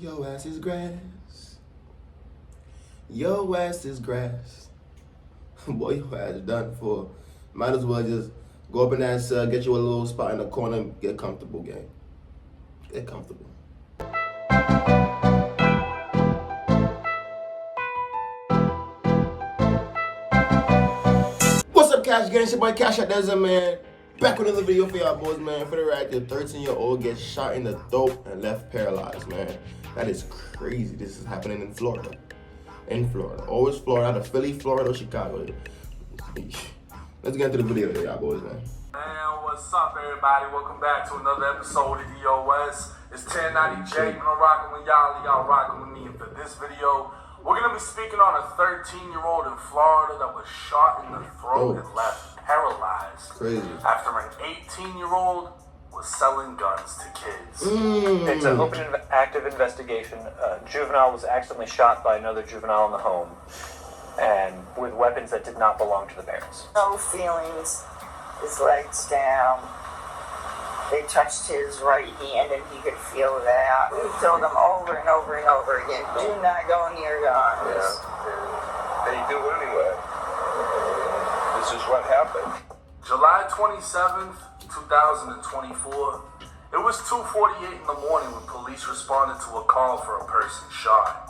Yo ass is grass. Yo ass is grass. Boy, your ass done for. Might as well just go up in that cell, get you a little spot in the corner, and get comfortable, gang. Get comfortable. What's up, Cash Gang? It's your boy Cashout, man. Back with another video for y'all boys, man. For the react, a 13-year-old gets shot in the throat and left paralyzed, man. That is crazy. This is happening in Florida. Always Florida, either Philly, Florida, or Chicago. Let's get into the video today, y'all boys, man. Man, what's up, everybody? Welcome back to another episode of DOS. It's 1090J, and I'm rocking with y'all rocking with me. And for this video, we're going to be speaking on a 13-year-old in Florida that was shot in the throat and left paralyzed. Crazy. After an 18-year-old was selling guns to kids. It's an open active investigation. A juvenile was accidentally shot by another juvenile in the home, and with weapons that did not belong to the parents. No feelings, his legs down. They touched his right hand and he could feel that. We told him over and over and over again, do not go near guns. Yeah. They do anyway. This is what happened. July 27th, 2024. It was 2:48 in the morning when police responded to a call for a person shot.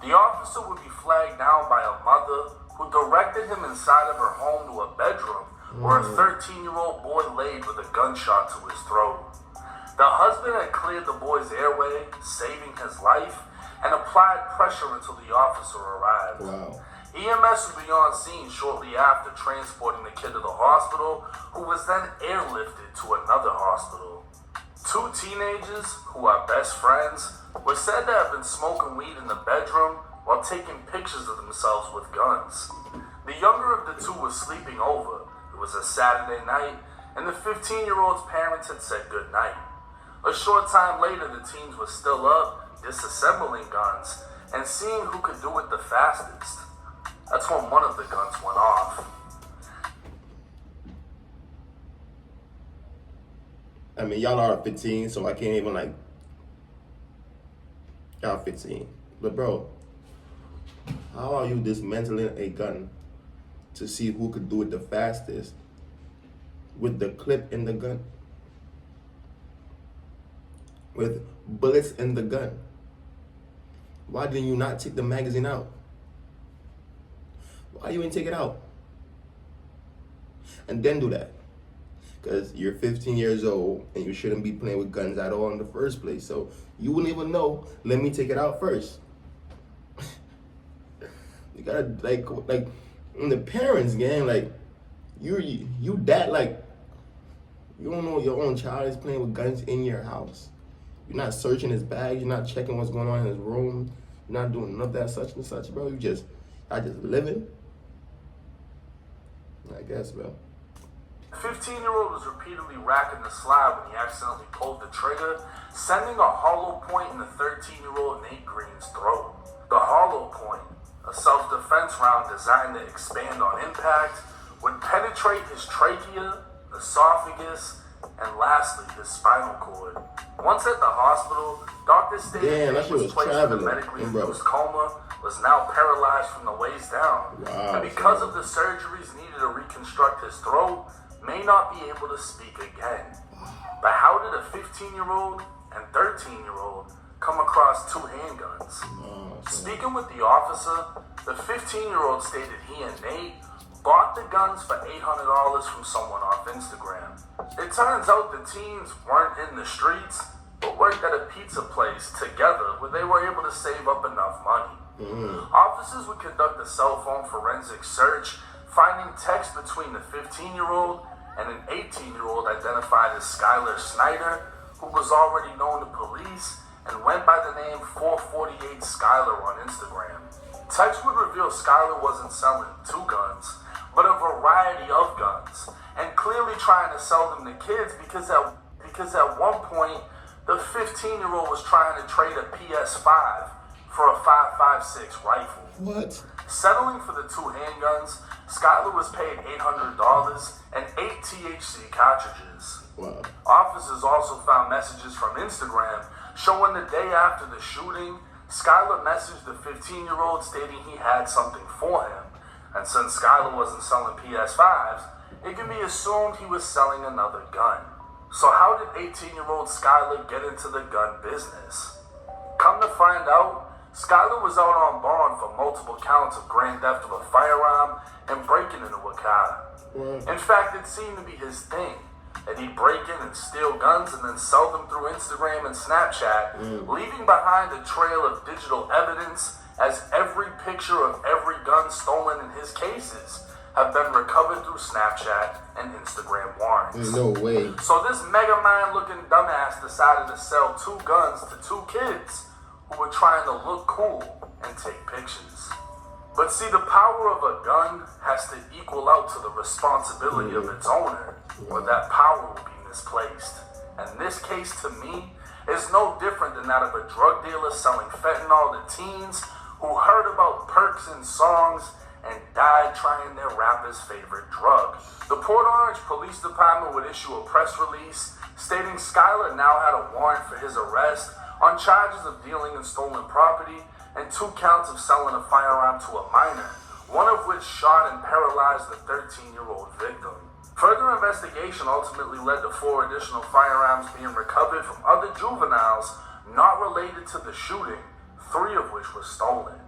The officer would be flagged down by a mother who directed him inside of her home to a bedroom where a 13-year-old boy laid with a gunshot to his throat. The husband had cleared the boy's airway, saving his life, and applied pressure until the officer arrived. Wow. EMS would be on scene shortly after transporting the kid to the hospital, who was then airlifted to another hospital. Two teenagers, who are best friends, were said to have been smoking weed in the bedroom while taking pictures of themselves with guns. The younger of the two was sleeping over. It was a Saturday night, and the 15-year-old's parents had said goodnight. A short time later, the teens were still up, disassembling guns, and seeing who could do it the fastest. That's when one of the guns went off. I mean, y'all are 15, so I can't even, y'all 15. But, bro, how are you dismantling a gun to see who could do it the fastest with the clip in the gun? With bullets in the gun? Why didn't you not take the magazine out? Why you ain't take it out? And then do that. Because you're 15 years old and you shouldn't be playing with guns at all in the first place. So you wouldn't even know, let me take it out first. You gotta, like the parents, gang, you that, you don't know your own child is playing with guns in your house. You're not searching his bag, you're not checking what's going on in his room, you're not doing none of that such and such, bro. I just living. I guess, bro. The 15-year-old was repeatedly racking the slide when he accidentally pulled the trigger, sending a hollow point in the 13-year-old Nate Green's throat. The hollow point, a self-defense round designed to expand on impact, would penetrate his trachea, esophagus, and lastly, his spinal cord. Once at the hospital, doctors stated that he was placed in a medically induced coma, was now paralyzed from the waist down. Wow, and because of the surgeries needed to reconstruct his throat, may not be able to speak again. But how did a 15-year-old and 13-year-old come across two handguns? Speaking with the officer, the 15-year-old stated he and Nate bought the guns for $800 from someone off Instagram. It turns out the teens weren't in the streets, but worked at a pizza place together where they were able to save up enough money. Officers would conduct a cell phone forensic search, finding text between the 15-year-old and an 18-year-old identified as Skylar Snyder, who was already known to police and went by the name 448 Skylar on Instagram. Text would reveal Skylar wasn't selling two guns, but a variety of guns, and clearly trying to sell them to kids because at one point, the 15-year-old was trying to trade a PS5 for a 5.56 rifle. What? Settling for the two handguns, Skylar was paid $800 and 8 THC cartridges. Wow. Officers also found messages from Instagram showing the day after the shooting, Skylar messaged the 15-year-old stating he had something for him. And since Skylar wasn't selling PS5s, it can be assumed he was selling another gun. So how did 18-year-old Skylar get into the gun business? Come to find out, Skylar was out on bond for multiple counts of grand theft of a firearm and breaking into a car. In fact, it seemed to be his thing, that he'd break in and steal guns and then sell them through Instagram and Snapchat, leaving behind a trail of digital evidence, as every picture of every gun stolen in his cases have been recovered through Snapchat and Instagram warrants. No way. So this mega mind looking dumbass decided to sell 2 guns to 2 kids who were trying to look cool and take pictures. But see, the power of a gun has to equal out to the responsibility of its owner, or that power will be misplaced. And this case, to me, is no different than that of a drug dealer selling fentanyl to teens who heard about perks in songs and died trying their rapper's favorite drug. The Port Orange Police Department would issue a press release stating Skylar now had a warrant for his arrest on charges of dealing in stolen property and 2 counts of selling a firearm to a minor, one of which shot and paralyzed the 13-year-old victim. Further investigation ultimately led to 4 additional firearms being recovered from other juveniles not related to the shooting, 3 of which were stolen.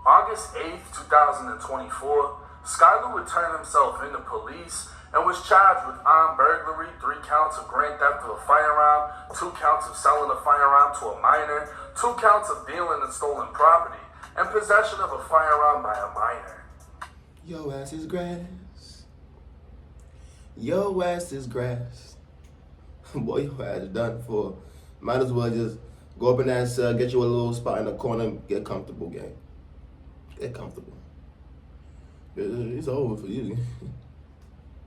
August 8th, 2024, Skylar would turn himself into police and was charged with armed burglary, 3 counts of grand theft of a firearm, 2 counts of selling a firearm to a minor, 2 counts of dealing in stolen property, and possession of a firearm by a minor. Yo ass is grass. Yo ass is grass. Boy, your ass done for. Might as well just go up in that cell, get you a little spot in the corner, get comfortable, gang. Get comfortable. It's over for you.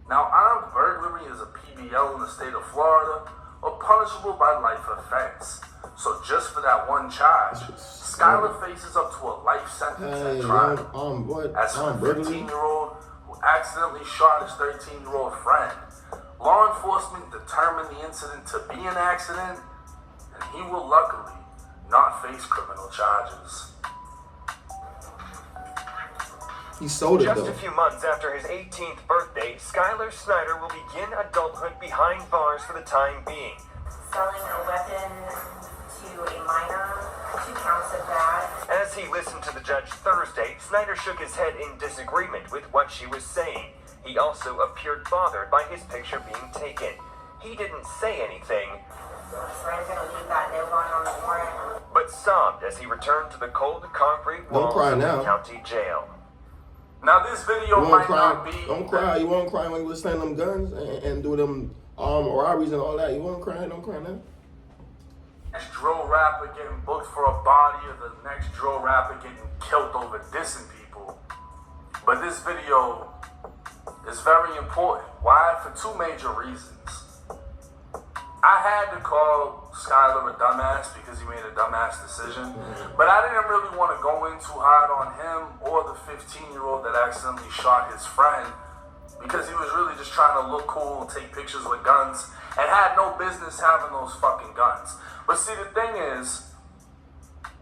Now, armed burglary is a PBL in the state of Florida, or punishable by life offense. So just for that one charge, Skylar faces up to a life sentence at trial. As for the 15-year-old who accidentally shot his 13-year-old friend, law enforcement determined the incident to be an accident, and he will luckily not face criminal charges. He sold it Just though. a few months after his 18th birthday, Skylar Snyder will begin adulthood behind bars for the time being. Selling a weapon to a minor, 2 counts of that. As he listened to the judge Thursday, Snyder shook his head in disagreement with what she was saying. He also appeared bothered by his picture being taken. He didn't say anything, So I'm going to leave that note on the warrant. but sobbed as he returned to the cold concrete Don't walls cry of now. the county jail. Now, this video might not be... Don't cry. You won't cry when you was selling them guns and do them robberies and all that. You won't cry. Don't cry now. Next drill rapper getting booked for a body, or the next drill rapper getting killed over dissing people. But this video is very important. Why? For 2 major reasons. I had to call Skylar a dumbass because he made a dumbass decision, but I didn't really want to go in too hard on him or the 15-year-old that accidentally shot his friend, because he was really just trying to look cool and take pictures with guns and had no business having those fucking guns. But see, the thing is,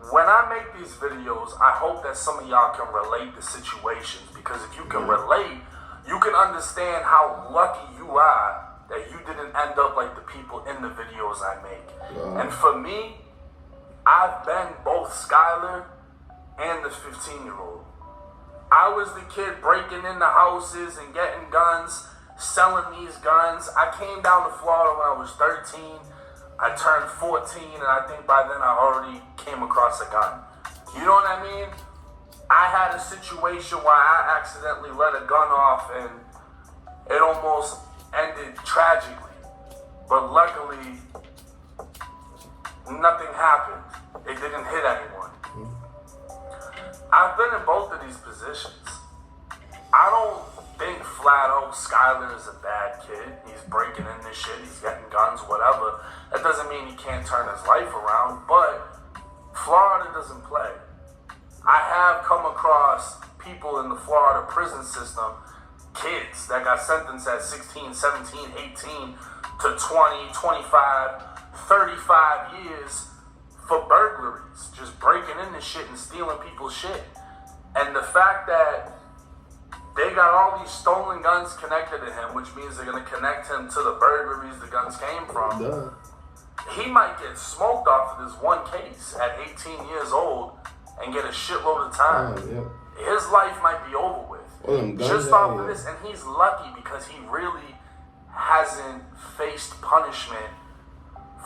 when I make these videos, I hope that some of y'all can relate to situations, because if you can relate, you can understand how lucky you are that you didn't end up like the people in the videos I make. And for me, I've been both Skylar and the 15-year-old. I was the kid breaking into houses and getting guns, selling these guns. I came down to Florida when I was 13. I turned 14, and I think by then I already came across a gun. You know what I mean? I had a situation where I accidentally let a gun off, and it almost ended tragically. But luckily, nothing happened. It didn't hit anyone. I've been in both of these positions. I don't think flat out Skylar is a bad kid. He's breaking in this shit, he's getting guns, whatever. That doesn't mean he can't turn his life around, but Florida doesn't play. I have come across people in the Florida prison system, kids that got sentenced at 16, 17, 18 to 20, 25, 35 years for burglaries, just breaking into shit and stealing people's shit. And the fact that they got all these stolen guns connected to him, which means they're gonna connect him to the burglaries the guns came from. Duh. He might get smoked off of this one case at 18 years old and get a shitload of time. Yeah. His life might be over with. Just off of this, and he's lucky because he really hasn't faced punishment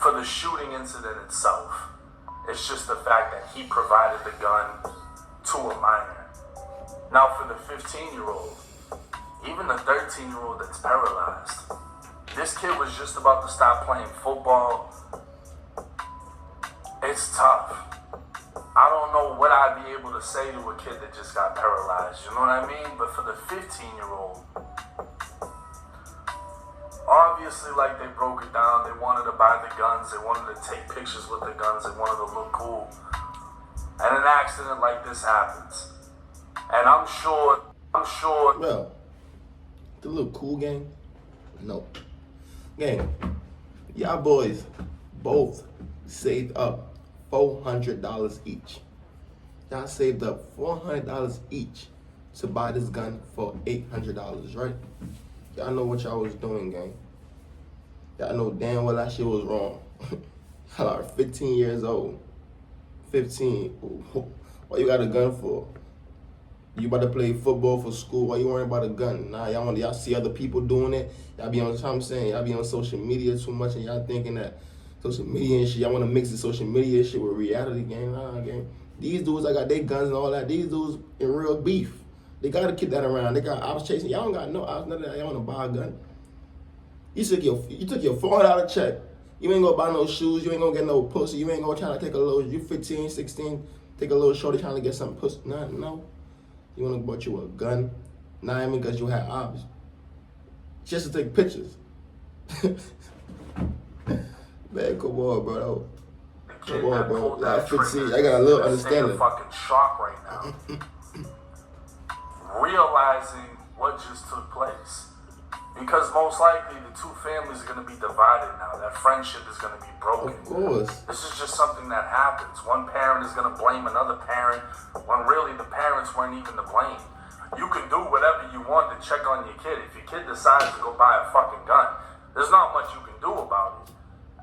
for the shooting incident itself. It's just the fact that he provided the gun to a minor. Now for the 15-year-old, even the 13-year-old that's paralyzed, this kid was just about to stop playing football. It's tough. I don't know what I'd be able to say to a kid that just got paralyzed, you know what I mean? But for the 15-year-old, obviously, like, they broke it down. They wanted to buy the guns. They wanted to take pictures with the guns. They wanted to look cool. And an accident like this happens. And I'm sure. Well, the little cool gang? No. Gang, y'all boys both saved up $400 each. Y'all saved up $400 each to buy this gun for $800, right? Y'all know what y'all was doing, gang. Y'all know damn well that shit was wrong. Y'all are 15 years old. 15. What you got a gun for? You about to play football for school? Why you worrying about a gun? Nah, y'all see other people doing it. Y'all be on, I'm saying, y'all be on social media too much, and y'all thinking that social media and shit, y'all want to mix the social media shit with reality, gang. Nah, gang. These dudes, I got their guns and all that. These dudes in real beef. They got to keep that around. I was chasing. Y'all don't got no. I was none of that. Y'all want to buy a gun. You took your $400 check. You ain't gonna buy no shoes. You ain't gonna get no pussy. You ain't gonna try to take a little. You 15, 16, take a little shorty trying to get some pussy. Nah, no. You wanna bought you a gun? Not even because you had options. Just to take pictures. Man, come on, bro. Come on, bro. Like 15, I got a little understanding. In fucking shock right now. Realizing what just took place. Because most likely the two families are going to be divided now. That friendship is going to be broken. Of course. This is just something that happens. One parent is going to blame another parent when really the parents weren't even to blame. You can do whatever you want to check on your kid. If your kid decides to go buy a fucking gun, there's not much you can do about it.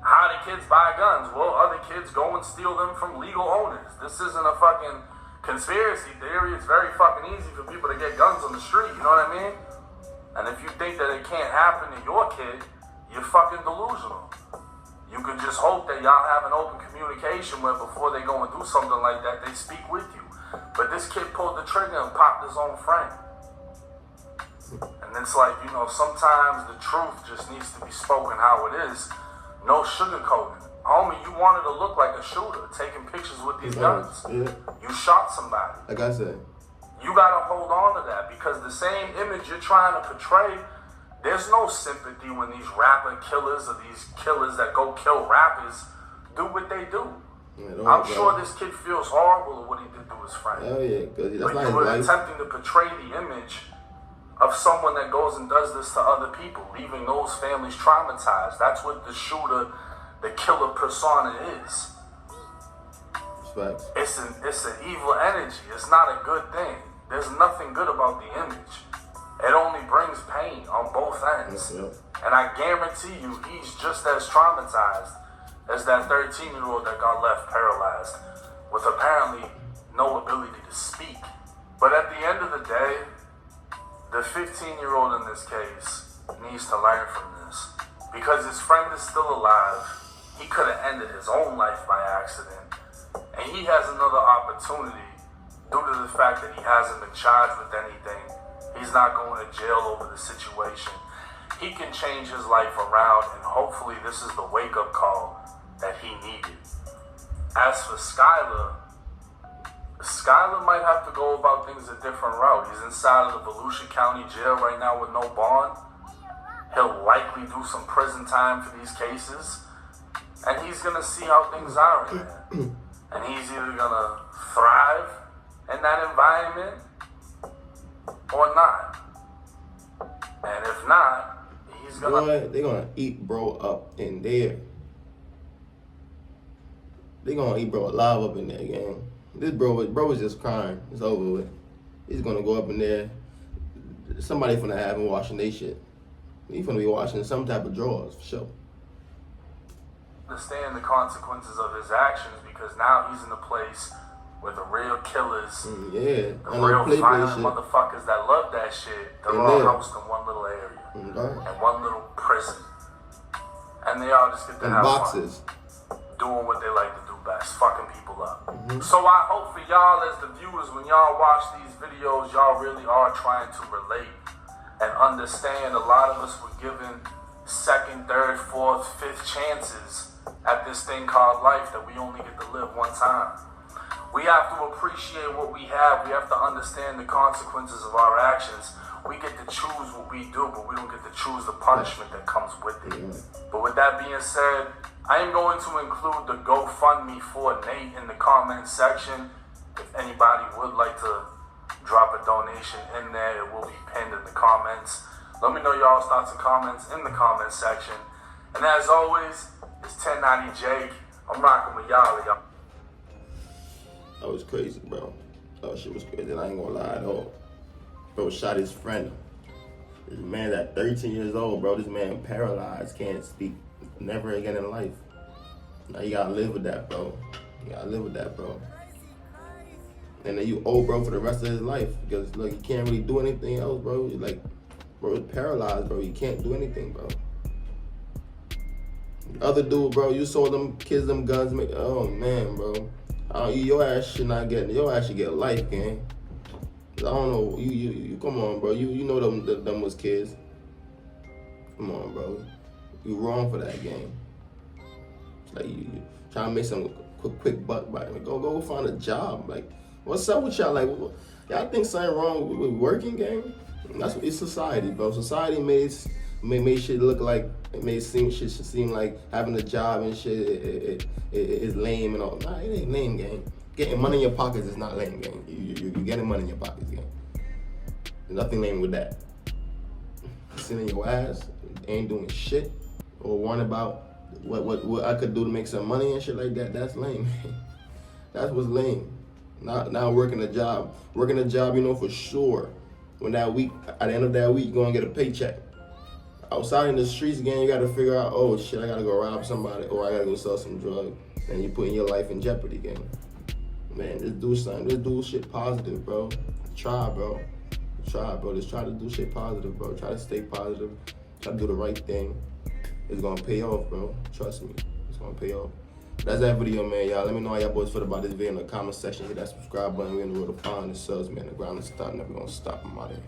How do kids buy guns? Well, other kids go and steal them from legal owners. This isn't a fucking conspiracy theory. It's very fucking easy for people to get guns on the street. You know what I mean? And if you think that it can't happen to your kid, you're fucking delusional. You can just hope that y'all have an open communication where before they go and do something like that, they speak with you. But this kid pulled the trigger and popped his own friend. And it's like, you know, sometimes the truth just needs to be spoken how it is. No sugarcoating. Homie, you wanted to look like a shooter, taking pictures with these guns. Yeah. You shot somebody. Like I said. You gotta hold on to that because the same image you're trying to portray, there's no sympathy when these rapper killers or these killers that go kill rappers do what they do. Yeah, I'm sure this kid feels horrible at what he did to his friend. Hell yeah, because that's but not you were his life. attempting to portray the image of someone that goes and does this to other people, leaving those families traumatized. That's what the shooter, the killer persona is. It's an evil energy. It's not a good thing. There's nothing good about the image. It only brings pain on both ends. Yep. And I guarantee you, he's just as traumatized as that 13-year-old that got left paralyzed with apparently no ability to speak. But at the end of the day, the 15-year-old in this case needs to learn from this. Because his friend is still alive. He could have ended his own life by accident. And he has another opportunity due to the fact that he hasn't been charged with anything. He's not going to jail over the situation. He can change his life around, and hopefully this is the wake-up call that he needed. As for Skylar might have to go about things a different route. He's inside of the Volusia County Jail right now with no bond. He'll likely do some prison time for these cases, and he's going to see how things are in there. And he's either going to thrive in that environment or not. And if not, he's gonna. Boy, they're gonna eat bro up in there. They gonna eat bro alive up in there, gang. This bro is just crying. It's over with. He's gonna go up in there. Somebody finna have him washing they shit. He finna be washing some type of drawers for sure. Understand the consequences of his actions because now he's in a place where the real killers, Yeah, the real violent motherfuckers that love that shit, they're all housed in one little area, in one little prison. And they all just get to have boxes. fun, doing what they like to do best, fucking people up. So I hope for y'all as the viewers, when y'all watch these videos, y'all really are trying to relate and understand a lot of us were given second, third, fourth, fifth chances at this thing called life that we only get to live one time. We have to appreciate what we have. We have to understand the consequences of our actions. We get to choose what we do, but we don't get to choose the punishment that comes with it. But with that being said, I am going to include the GoFundMe for Nate in the comment section. If anybody would like to drop a donation in there, it will be pinned in the comments. Let me know y'all's thoughts and comments in the comment section. And as always, it's 1090 Jake. I'm rocking with y'all. That was crazy, bro. That shit was crazy. I ain't gonna lie at all. Bro shot his friend. This man at 13 years old, bro. This man paralyzed, can't speak never again in life. Now you gotta live with that, bro. You gotta live with that, bro. And then you owe bro for the rest of his life because look, you can't really do anything else, bro. You're like, bro, it's paralyzed, bro. You can't do anything, bro. The other dude, bro, you sold them kids them guns. Oh man, bro. Your ass should not get. Your ass should get life, gang. I don't know. You come on, bro. You know them was kids. Come on, bro. You wrong for that game. It's like you trying to make some quick buck by it. Go find a job. Like, what's up with y'all? Like, y'all think something wrong with working, gang? That's what it's society, bro. Society made shit look like shit seem like having a job and shit it is lame and all. Nah, it ain't lame, gang. Getting money in your pockets is not lame, gang. You're getting money in your pockets, gang. There's nothing lame with that. Sitting in your ass, ain't doing shit, or worrying about what I could do to make some money and shit like that. That's lame. That's what's lame. Not working a job. Working a job, you know for sure. When that week, at the end of that week, you're gonna get a paycheck. Outside in the streets again, you gotta figure out, oh shit, I gotta go rob somebody, or I gotta go sell some drugs, and you're putting your life in jeopardy again. Man, just do something. Just do shit positive, bro. Try, bro. Try, bro. Just try to do shit positive, bro. Try to stay positive. Try to do the right thing. It's gonna pay off, bro. Trust me. It's gonna pay off. That's that video, man, y'all. Let me know how y'all boys feel about this video in the comment section. Hit that subscribe button. We're in the road to find the subs, man. The ground is starting. Never gonna stop. I'm out of here.